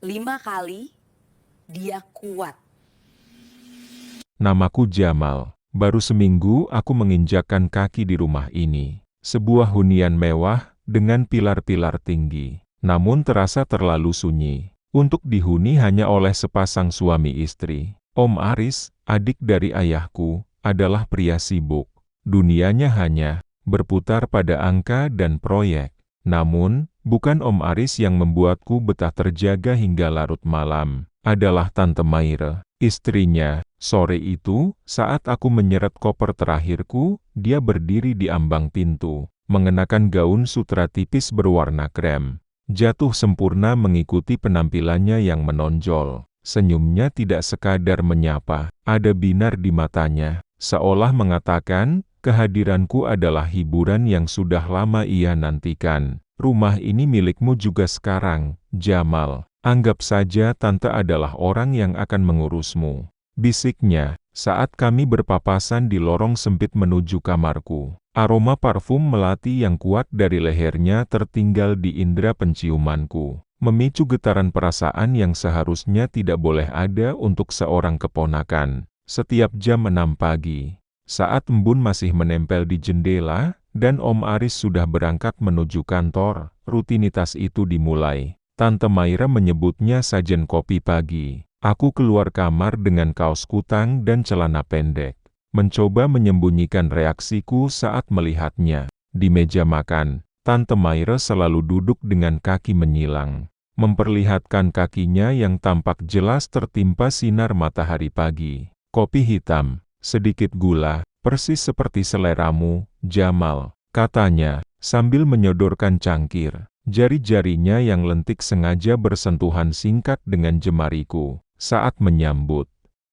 5 kali, dia kuat. Namaku Jamal. Baru seminggu aku menginjakkan kaki di rumah ini. Sebuah hunian mewah, dengan pilar-pilar tinggi. Namun terasa terlalu sunyi. Untuk dihuni hanya oleh sepasang suami istri. Om Aris, adik dari ayahku, adalah pria sibuk. Dunianya hanya berputar pada angka dan proyek. Namun, bukan Om Aris yang membuatku betah terjaga hingga larut malam. Adalah Tante Maire, istrinya. Sore itu, saat aku menyeret koper terakhirku, dia berdiri di ambang pintu, mengenakan gaun sutra tipis berwarna krem. Jatuh sempurna mengikuti penampilannya yang menonjol. Senyumnya tidak sekadar menyapa, ada binar di matanya, seolah mengatakan, kehadiranku adalah hiburan yang sudah lama ia nantikan. Rumah ini milikmu juga sekarang, Jamal. Anggap saja tante adalah orang yang akan mengurusmu. Bisiknya, saat kami berpapasan di lorong sempit menuju kamarku. Aroma parfum melati yang kuat dari lehernya tertinggal di indera penciumanku, memicu getaran perasaan yang seharusnya tidak boleh ada untuk seorang keponakan. Setiap jam 6 pagi, saat embun masih menempel di jendela, dan Om Aris sudah berangkat menuju kantor, rutinitas itu dimulai. Tante Maira menyebutnya sajen kopi pagi. Aku keluar kamar dengan kaos kutang dan celana pendek. Mencoba menyembunyikan reaksiku saat melihatnya. Di meja makan, Tante Maire selalu duduk dengan kaki menyilang. Memperlihatkan kakinya yang tampak jelas tertimpa sinar matahari pagi. Kopi hitam, sedikit gula, persis seperti seleramu, Jamal, katanya, sambil menyodorkan cangkir. Jari-jarinya yang lentik sengaja bersentuhan singkat dengan jemariku. Saat menyambut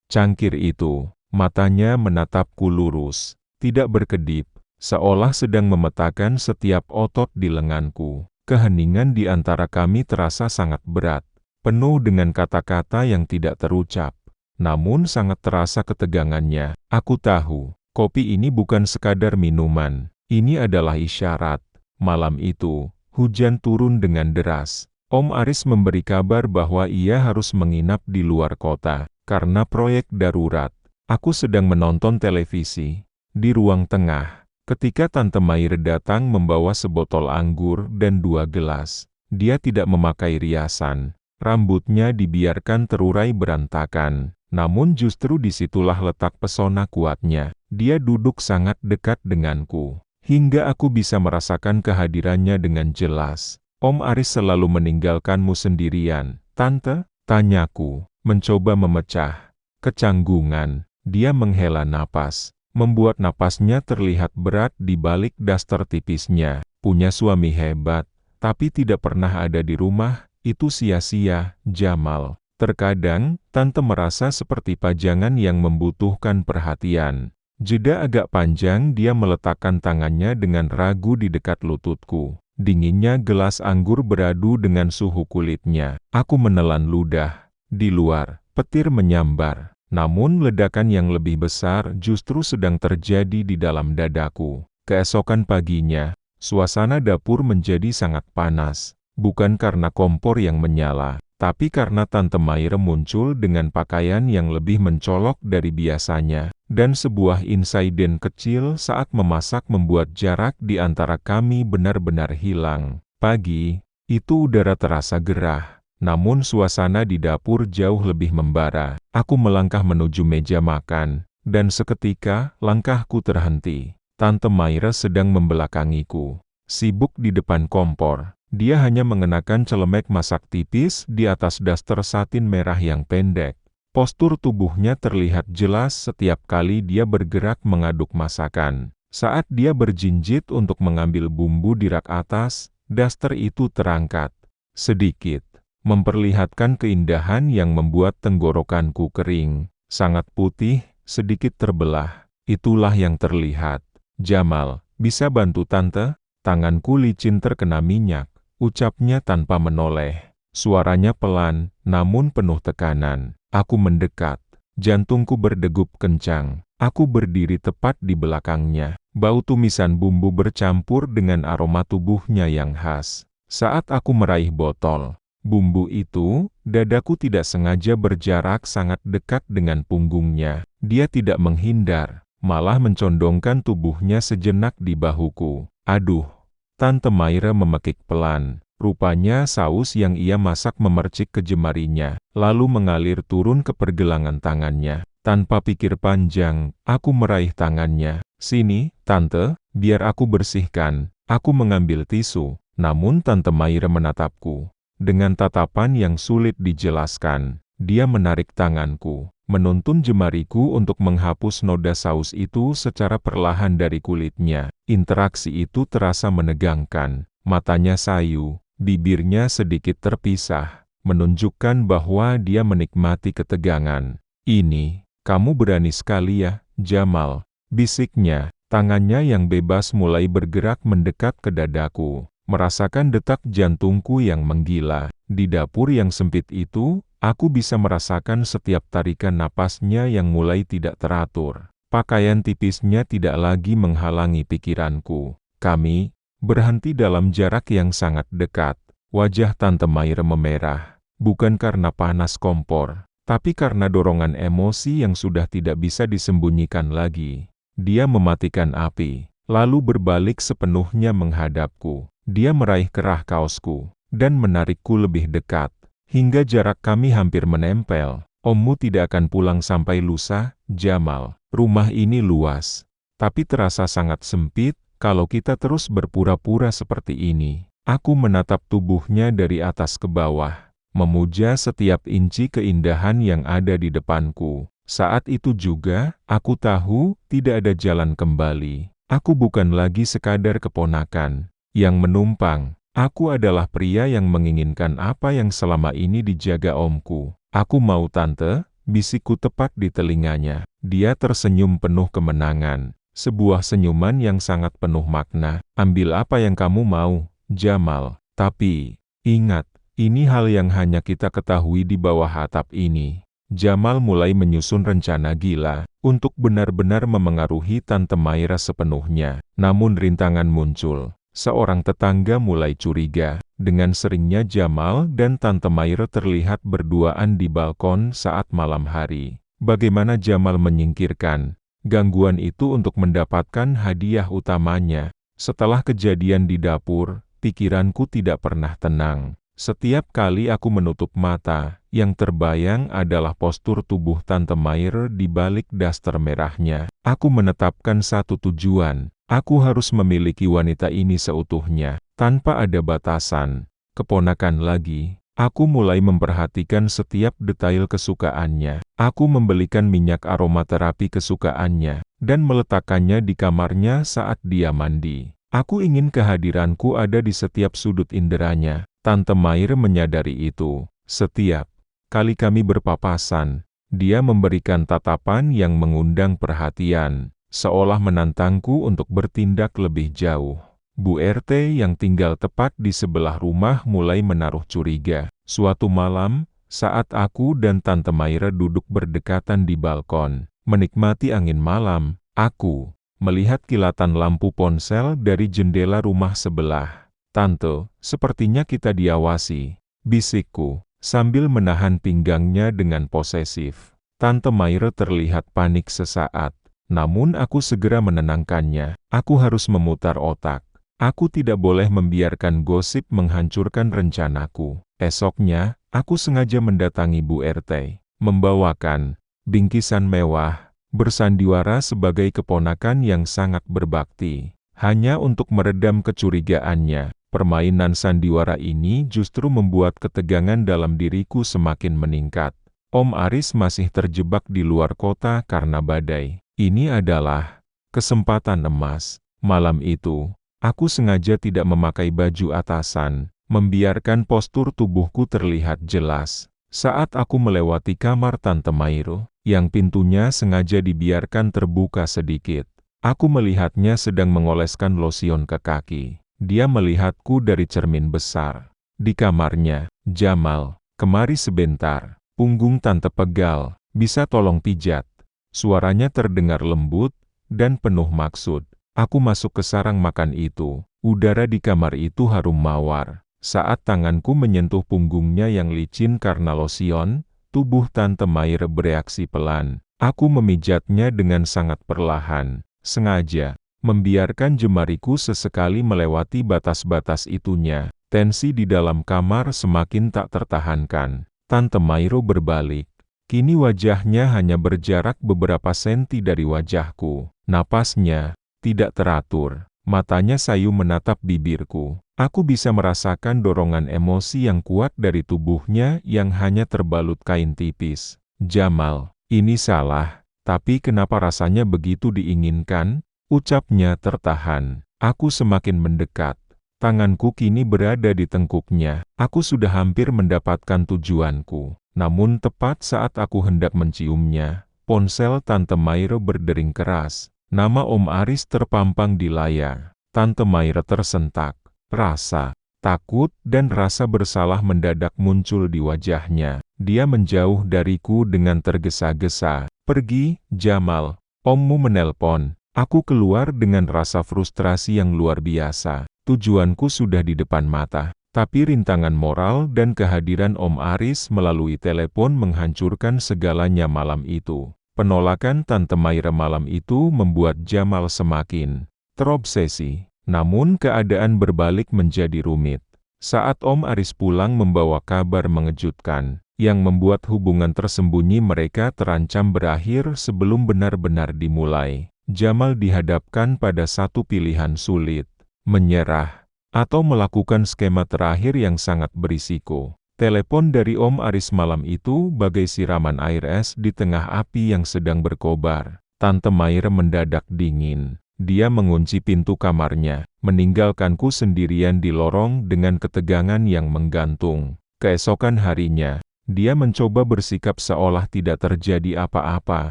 cangkir itu, matanya menatapku lurus, tidak berkedip, seolah sedang memetakan setiap otot di lenganku. Keheningan di antara kami terasa sangat berat, penuh dengan kata-kata yang tidak terucap. Namun sangat terasa ketegangannya. Aku tahu, kopi ini bukan sekadar minuman, ini adalah isyarat. Malam itu, hujan turun dengan deras. Om Aris memberi kabar bahwa ia harus menginap di luar kota, karena proyek darurat. Aku sedang menonton televisi. Di ruang tengah, ketika Tante Maire datang membawa sebotol anggur dan 2 gelas. Dia tidak memakai riasan. Rambutnya dibiarkan terurai berantakan. Namun justru disitulah letak pesona kuatnya. Dia duduk sangat dekat denganku. Hingga aku bisa merasakan kehadirannya dengan jelas. Om Aris selalu meninggalkanmu sendirian, Tante? Tanyaku, mencoba memecah kecanggungan. Dia menghela napas, membuat napasnya terlihat berat di balik daster tipisnya. Punya suami hebat, tapi tidak pernah ada di rumah, itu sia-sia, Jamal. Terkadang, Tante merasa seperti pajangan yang membutuhkan perhatian. Jeda agak panjang, dia meletakkan tangannya dengan ragu di dekat lututku. Dinginnya gelas anggur beradu dengan suhu kulitnya. Aku menelan ludah. Di luar, petir menyambar. Namun ledakan yang lebih besar justru sedang terjadi di dalam dadaku. Keesokan paginya, suasana dapur menjadi sangat panas. Bukan karena kompor yang menyala, tapi karena Tante Maire muncul dengan pakaian yang lebih mencolok dari biasanya. Dan sebuah insiden kecil saat memasak membuat jarak di antara kami benar-benar hilang. Pagi, itu udara terasa gerah. Namun suasana di dapur jauh lebih membara. Aku melangkah menuju meja makan, dan seketika, langkahku terhenti. Tante Maire sedang membelakangiku. Sibuk di depan kompor. Dia hanya mengenakan celemek masak tipis di atas daster satin merah yang pendek. Postur tubuhnya terlihat jelas setiap kali dia bergerak mengaduk masakan. Saat dia berjinjit untuk mengambil bumbu di rak atas, daster itu terangkat sedikit, memperlihatkan keindahan yang membuat tenggorokanku kering. Sangat putih, sedikit terbelah. Itulah yang terlihat. Jamal, bisa bantu Tante? Tanganku licin terkena minyak, ucapnya tanpa menoleh. Suaranya pelan, namun penuh tekanan. Aku mendekat. Jantungku berdegup kencang. Aku berdiri tepat di belakangnya. Bau tumisan bumbu bercampur dengan aroma tubuhnya yang khas. Saat aku meraih botol, bumbu itu, dadaku tidak sengaja berjarak sangat dekat dengan punggungnya. Dia tidak menghindar, malah mencondongkan tubuhnya sejenak di bahuku. Aduh, Tante Maira memekik pelan. Rupanya saus yang ia masak memercik ke jemarinya, lalu mengalir turun ke pergelangan tangannya. Tanpa pikir panjang, aku meraih tangannya. Sini, Tante, biar aku bersihkan. Aku mengambil tisu, namun Tante Maira menatapku. Dengan tatapan yang sulit dijelaskan, dia menarik tanganku, menuntun jemariku untuk menghapus noda saus itu secara perlahan dari kulitnya. Interaksi itu terasa menegangkan. Matanya sayu, bibirnya sedikit terpisah, menunjukkan bahwa dia menikmati ketegangan. Ini, kamu berani sekali ya, Jamal, bisiknya. Tangannya yang bebas mulai bergerak mendekat ke dadaku, merasakan detak jantungku yang menggila. Di dapur yang sempit itu, aku bisa merasakan setiap tarikan napasnya yang mulai tidak teratur. Pakaian tipisnya tidak lagi menghalangi pikiranku. Kami berhenti dalam jarak yang sangat dekat. Wajah Tante Maira memerah, bukan karena panas kompor, tapi karena dorongan emosi yang sudah tidak bisa disembunyikan lagi. Dia mematikan api, lalu berbalik sepenuhnya menghadapku. Dia meraih kerah kaosku, dan menarikku lebih dekat, hingga jarak kami hampir menempel. Ommu tidak akan pulang sampai lusa, Jamal. Rumah ini luas, tapi terasa sangat sempit kalau kita terus berpura-pura seperti ini. Aku menatap tubuhnya dari atas ke bawah, memuja setiap inci keindahan yang ada di depanku. Saat itu juga, aku tahu tidak ada jalan kembali. Aku bukan lagi sekadar keponakan yang menumpang. Aku adalah pria yang menginginkan apa yang selama ini dijaga omku. Aku mau Tante, bisikku tepat di telinganya. Dia tersenyum penuh kemenangan. Sebuah senyuman yang sangat penuh makna. Ambil apa yang kamu mau, Jamal. Tapi, ingat, ini hal yang hanya kita ketahui di bawah atap ini. Jamal mulai menyusun rencana gila, untuk benar-benar memengaruhi Tante Maira sepenuhnya. Namun rintangan muncul. Seorang tetangga mulai curiga, dengan seringnya Jamal dan Tante Maira terlihat berduaan di balkon saat malam hari. Bagaimana Jamal menyingkirkan gangguan itu untuk mendapatkan hadiah utamanya? Setelah kejadian di dapur, pikiranku tidak pernah tenang. Setiap kali aku menutup mata, yang terbayang adalah postur tubuh Tante Maira di balik daster merahnya. Aku menetapkan satu tujuan. Aku harus memiliki wanita ini seutuhnya, tanpa ada batasan. Keponakan lagi, aku mulai memperhatikan setiap detail kesukaannya. Aku membelikan minyak aromaterapi kesukaannya, dan meletakkannya di kamarnya saat dia mandi. Aku ingin kehadiranku ada di setiap sudut inderanya. Tante Maira menyadari itu. Setiap kali kami berpapasan, dia memberikan tatapan yang mengundang perhatian, seolah menantangku untuk bertindak lebih jauh. Bu RT yang tinggal tepat di sebelah rumah mulai menaruh curiga. Suatu malam, saat aku dan Tante Maira duduk berdekatan di balkon, menikmati angin malam, aku melihat kilatan lampu ponsel dari jendela rumah sebelah. Tante, sepertinya kita diawasi, bisikku, sambil menahan pinggangnya dengan posesif. Tante Maira terlihat panik sesaat, namun aku segera menenangkannya. Aku harus memutar otak. Aku tidak boleh membiarkan gosip menghancurkan rencanaku. Esoknya, aku sengaja mendatangi Bu RT, membawakan bingkisan mewah, bersandiwara sebagai keponakan yang sangat berbakti. Hanya untuk meredam kecurigaannya. Permainan sandiwara ini justru membuat ketegangan dalam diriku semakin meningkat. Om Aris masih terjebak di luar kota karena badai. Ini adalah kesempatan emas. Malam itu, aku sengaja tidak memakai baju atasan, membiarkan postur tubuhku terlihat jelas. Saat aku melewati kamar Tante Maira, yang pintunya sengaja dibiarkan terbuka sedikit, aku melihatnya sedang mengoleskan losion ke kaki. Dia melihatku dari cermin besar. Di kamarnya, Jamal, kemari sebentar. Punggung Tante pegal, bisa tolong pijat. Suaranya terdengar lembut, dan penuh maksud. Aku masuk ke sarang makan itu. Udara di kamar itu harum mawar. Saat tanganku menyentuh punggungnya yang licin karena losion, tubuh Tante Maire bereaksi pelan. Aku memijatnya dengan sangat perlahan, sengaja, membiarkan jemariku sesekali melewati batas-batas itunya. Tensi di dalam kamar semakin tak tertahankan. Tante Mairo berbalik. Kini wajahnya hanya berjarak beberapa senti dari wajahku. Napasnya tidak teratur. Matanya sayu menatap bibirku. Aku bisa merasakan dorongan emosi yang kuat dari tubuhnya yang hanya terbalut kain tipis. Jamal, ini salah, tapi kenapa rasanya begitu diinginkan? Ucapnya tertahan. Aku semakin mendekat. Tanganku kini berada di tengkuknya. Aku sudah hampir mendapatkan tujuanku. Namun tepat saat aku hendak menciumnya, ponsel Tante Maire berdering keras. Nama Om Aris terpampang di layar. Tante Maire tersentak. Rasa takut dan rasa bersalah mendadak muncul di wajahnya. Dia menjauh dariku dengan tergesa-gesa. Pergi, Jamal. Ommu menelpon. Aku keluar dengan rasa frustrasi yang luar biasa. Tujuanku sudah di depan mata. Tapi rintangan moral dan kehadiran Om Aris melalui telepon menghancurkan segalanya malam itu. Penolakan Tante Maire malam itu membuat Jamal semakin terobsesi. Namun keadaan berbalik menjadi rumit. Saat Om Aris pulang membawa kabar mengejutkan, yang membuat hubungan tersembunyi mereka terancam berakhir sebelum benar-benar dimulai. Jamal dihadapkan pada satu pilihan sulit, menyerah, atau melakukan skema terakhir yang sangat berisiko. Telepon dari Om Aris malam itu bagai siraman air es di tengah api yang sedang berkobar. Tante Maire mendadak dingin. Dia mengunci pintu kamarnya, meninggalkanku sendirian di lorong dengan ketegangan yang menggantung. Keesokan harinya, dia mencoba bersikap seolah tidak terjadi apa-apa.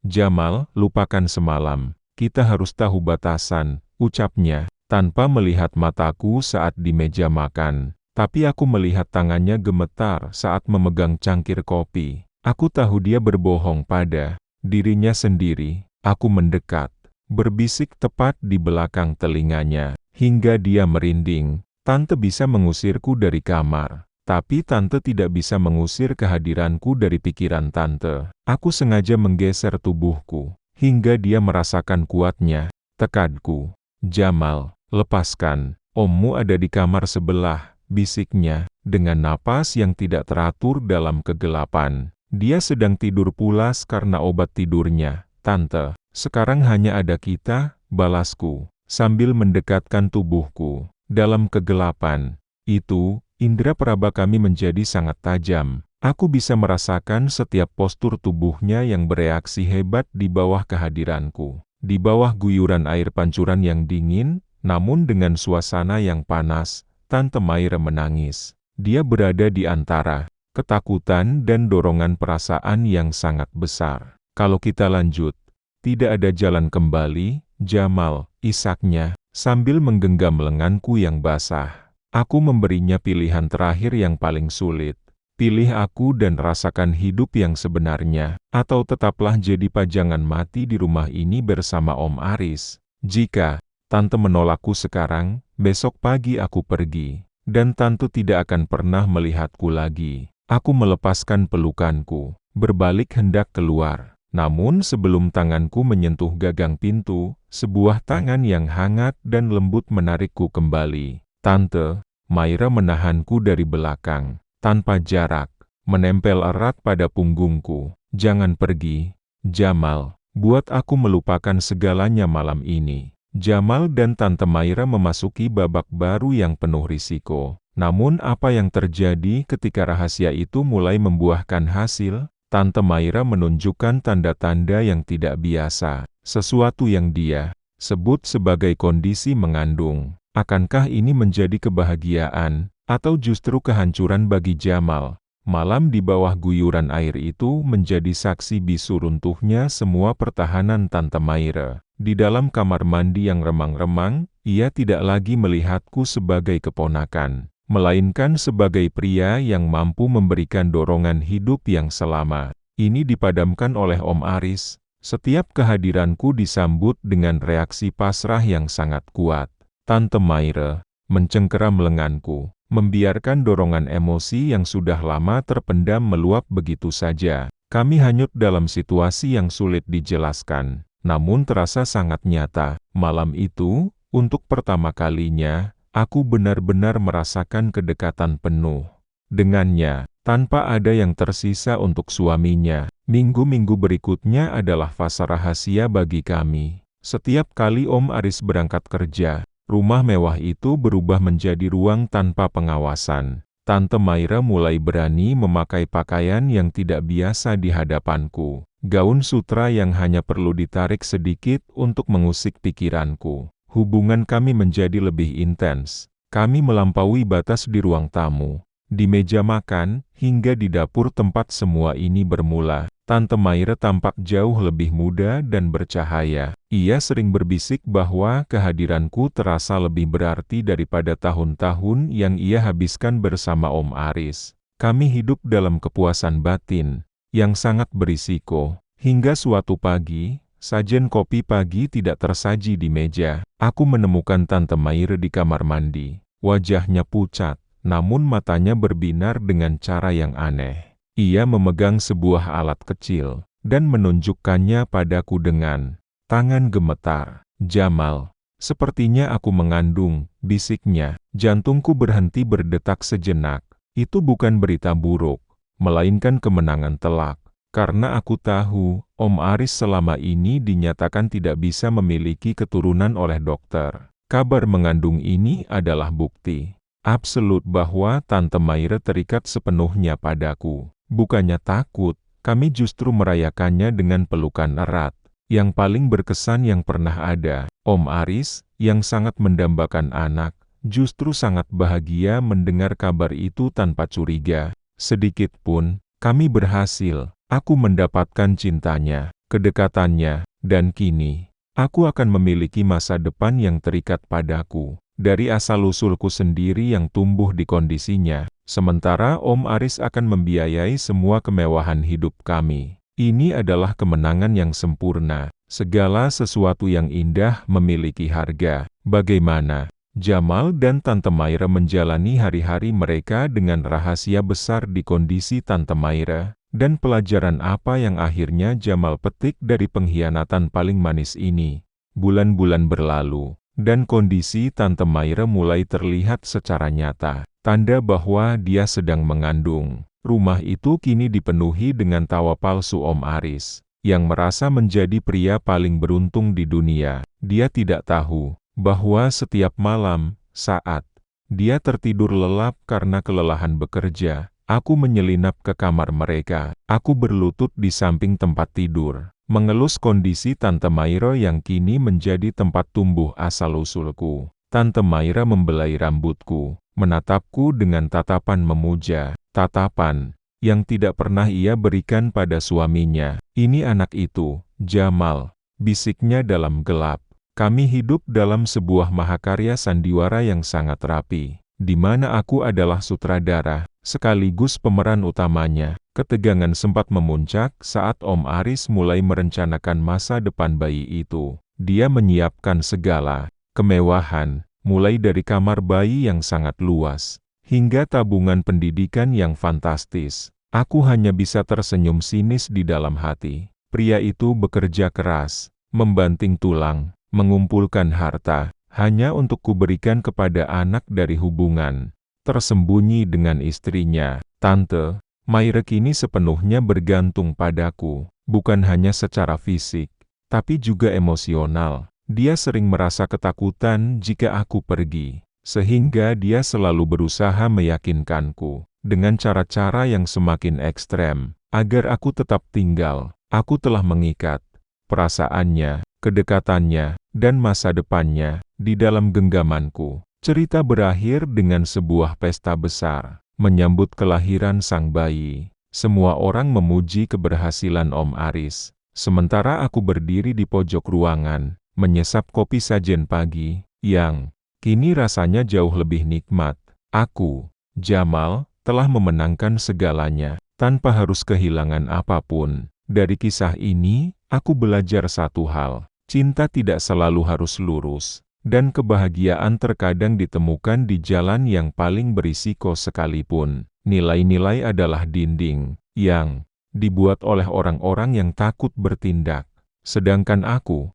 Jamal, lupakan semalam. Kita harus tahu batasan, ucapnya, tanpa melihat mataku saat di meja makan. Tapi aku melihat tangannya gemetar saat memegang cangkir kopi. Aku tahu dia berbohong pada dirinya sendiri. Aku mendekat, berbisik tepat di belakang telinganya, hingga dia merinding. Tante bisa mengusirku dari kamar, tapi Tante tidak bisa mengusir kehadiranku dari pikiran Tante. Aku sengaja menggeser tubuhku, hingga dia merasakan kuatnya tekadku. Jamal, lepaskan. Ommu ada di kamar sebelah, bisiknya, dengan napas yang tidak teratur dalam kegelapan. Dia sedang tidur pulas karena obat tidurnya. Tante, sekarang hanya ada kita, balasku, sambil mendekatkan tubuhku. Dalam kegelapan itu, indera peraba kami menjadi sangat tajam. Aku bisa merasakan setiap postur tubuhnya yang bereaksi hebat di bawah kehadiranku. Di bawah guyuran air pancuran yang dingin, namun dengan suasana yang panas, Tante Maire menangis. Dia berada di antara ketakutan dan dorongan perasaan yang sangat besar. Kalau kita lanjut, tidak ada jalan kembali, Jamal, isaknya, sambil menggenggam lenganku yang basah. Aku memberinya pilihan terakhir yang paling sulit. Pilih aku dan rasakan hidup yang sebenarnya, atau tetaplah jadi pajangan mati di rumah ini bersama Om Aris. Jika Tante menolakku sekarang, besok pagi aku pergi, dan Tante tidak akan pernah melihatku lagi. Aku melepaskan pelukanku, berbalik hendak keluar. Namun sebelum tanganku menyentuh gagang pintu, sebuah tangan yang hangat dan lembut menarikku kembali. Tante Maire menahanku dari belakang, tanpa jarak, menempel erat pada punggungku. Jangan pergi, Jamal, buat aku melupakan segalanya malam ini. Jamal dan Tante Maire memasuki babak baru yang penuh risiko. Namun apa yang terjadi ketika rahasia itu mulai membuahkan hasil? Tante Maire menunjukkan tanda-tanda yang tidak biasa, sesuatu yang dia sebut sebagai kondisi mengandung. Akankah ini menjadi kebahagiaan, atau justru kehancuran bagi Jamal? Malam di bawah guyuran air itu menjadi saksi bisu runtuhnya semua pertahanan Tante Maire. Di dalam kamar mandi yang remang-remang, ia tidak lagi melihatku sebagai keponakan, melainkan sebagai pria yang mampu memberikan dorongan hidup yang selama ini dipadamkan oleh Om Aris. Setiap kehadiranku disambut dengan reaksi pasrah yang sangat kuat. Tante Maire mencengkeram lenganku, membiarkan dorongan emosi yang sudah lama terpendam meluap begitu saja. Kami hanyut dalam situasi yang sulit dijelaskan, namun terasa sangat nyata. Malam itu, untuk pertama kalinya, aku benar-benar merasakan kedekatan penuh dengannya, tanpa ada yang tersisa untuk suaminya. Minggu-minggu berikutnya adalah fase rahasia bagi kami. Setiap kali Om Aris berangkat kerja, rumah mewah itu berubah menjadi ruang tanpa pengawasan. Tante Maira mulai berani memakai pakaian yang tidak biasa di hadapanku. Gaun sutra yang hanya perlu ditarik sedikit untuk mengusik pikiranku. Hubungan kami menjadi lebih intens. Kami melampaui batas di ruang tamu, di meja makan, hingga di dapur tempat semua ini bermula. Tante Maira tampak jauh lebih muda dan bercahaya. Ia sering berbisik bahwa kehadiranku terasa lebih berarti daripada tahun-tahun yang ia habiskan bersama Om Aris. Kami hidup dalam kepuasan batin yang sangat berisiko. Hingga suatu pagi, sajen kopi pagi tidak tersaji di meja. Aku menemukan Tante Maira di kamar mandi. Wajahnya pucat, namun matanya berbinar dengan cara yang aneh. Ia memegang sebuah alat kecil, dan menunjukkannya padaku dengan tangan gemetar. "Jamal, sepertinya aku mengandung," bisiknya. Jantungku berhenti berdetak sejenak. Itu bukan berita buruk, melainkan kemenangan telak. Karena aku tahu, Om Aris selama ini dinyatakan tidak bisa memiliki keturunan oleh dokter. Kabar mengandung ini adalah bukti absolut bahwa Tante Maira terikat sepenuhnya padaku. Bukannya takut, kami justru merayakannya dengan pelukan erat. Yang paling berkesan yang pernah ada, Om Aris, yang sangat mendambakan anak, justru sangat bahagia mendengar kabar itu tanpa curiga. Sedikit pun, kami berhasil. Aku mendapatkan cintanya, kedekatannya, dan kini, aku akan memiliki masa depan yang terikat padaku. Dari asal-usulku sendiri yang tumbuh di kondisinya, sementara Om Aris akan membiayai semua kemewahan hidup kami. Ini adalah kemenangan yang sempurna. Segala sesuatu yang indah memiliki harga. Bagaimana? Jamal dan Tante Maira menjalani hari-hari mereka dengan rahasia besar di kondisi Tante Maira, dan pelajaran apa yang akhirnya Jamal petik dari pengkhianatan paling manis ini. Bulan-bulan berlalu, dan kondisi Tante Maira mulai terlihat secara nyata, tanda bahwa dia sedang mengandung. Rumah itu kini dipenuhi dengan tawa palsu Om Aris, yang merasa menjadi pria paling beruntung di dunia. Dia tidak tahu bahwa setiap malam, saat dia tertidur lelap karena kelelahan bekerja, aku menyelinap ke kamar mereka. Aku berlutut di samping tempat tidur, mengelus kondisi Tante Maira yang kini menjadi tempat tumbuh asal-usulku. Tante Maira membelai rambutku, menatapku dengan tatapan memuja, tatapan yang tidak pernah ia berikan pada suaminya. "Ini anak itu, Jamal," bisiknya dalam gelap. Kami hidup dalam sebuah mahakarya sandiwara yang sangat rapi, di mana aku adalah sutradara, sekaligus pemeran utamanya. Ketegangan sempat memuncak saat Om Aris mulai merencanakan masa depan bayi itu. Dia menyiapkan segala kemewahan, mulai dari kamar bayi yang sangat luas, hingga tabungan pendidikan yang fantastis. Aku hanya bisa tersenyum sinis di dalam hati. Pria itu bekerja keras, membanting tulang, mengumpulkan harta, hanya untuk kuberikan kepada anak dari hubungan tersembunyi dengan istrinya. Tante Maira kini sepenuhnya bergantung padaku, bukan hanya secara fisik, tapi juga emosional. Dia sering merasa ketakutan jika aku pergi, sehingga dia selalu berusaha meyakinkanku, dengan cara-cara yang semakin ekstrem, agar aku tetap tinggal. Aku telah mengikat perasaannya, kedekatannya, dan masa depannya di dalam genggamanku. Cerita berakhir dengan sebuah pesta besar, menyambut kelahiran sang bayi. Semua orang memuji keberhasilan Om Aris, sementara aku berdiri di pojok ruangan, menyesap kopi sajen pagi, yang kini rasanya jauh lebih nikmat. Aku, Jamal, telah memenangkan segalanya, tanpa harus kehilangan apapun. Dari kisah ini, aku belajar satu hal. Cinta tidak selalu harus lurus, Dan kebahagiaan terkadang ditemukan di jalan yang paling berisiko sekalipun. Nilai-nilai adalah dinding yang dibuat oleh orang-orang yang takut bertindak. Sedangkan aku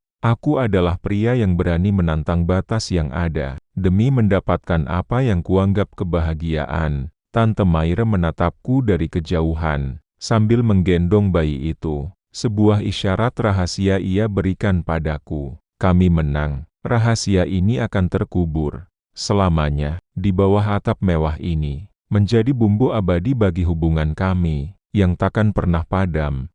adalah pria yang berani menantang batas yang ada, demi mendapatkan apa yang kuanggap kebahagiaan. Tante Maire menatapku dari kejauhan, sambil menggendong bayi itu. Sebuah isyarat rahasia ia berikan padaku. Kami menang. Rahasia ini akan terkubur selamanya di bawah atap mewah ini. Menjadi bumbu abadi bagi hubungan kami, yang takkan pernah padam.